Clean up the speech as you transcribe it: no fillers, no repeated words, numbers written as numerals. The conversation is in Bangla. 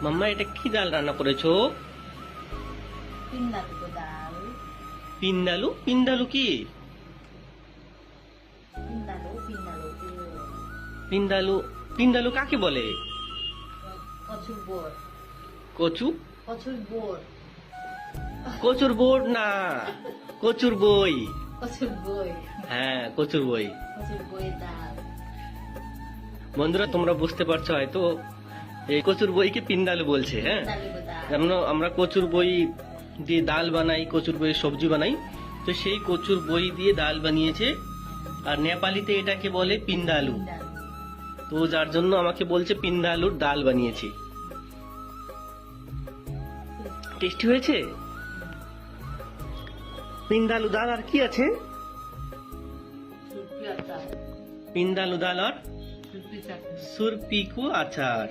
মাম্মা এটা কি ডাল রান্না করেছো? পিন্দালু को दाल পিন্দালু? পিন্দালু কি? पिंडालू पिंडालू পিন্দালু? পিন্দালু কাকে বলে? কচুর বোর কচু? কচুর বোর কচুর বোর্ড না, কচুর বই। কচুর বই হ্যাঁ, কচুর বই। কচুর বইয়ের ডাল বন্ধুরা তোমরা বুঝতে পারছো হয়তো, এই কচুর বইকে পিন্দালু বলছে। হ্যাঁ, পিন্দালু को दाल যেমন আমরা কচুর বই দিয়ে ডাল বানাই, কচুর বইয়ের সবজি বানাই, তো সেই কচুর বই দিয়ে ডাল বানিয়েছে। আর নেপালিতে এটাকে বলে পিন্দালু। পিন্দালু তো যার জন্য আমাকে বলছে পিন্দালুর ডাল বানিয়েছি। টেস্টি হয়েছে? পিন্দালু ডাল আর কি আছে? সুরপি আচার পিন্দালু ডাল আর সুরপি চাটনি সুরপিকু আচার।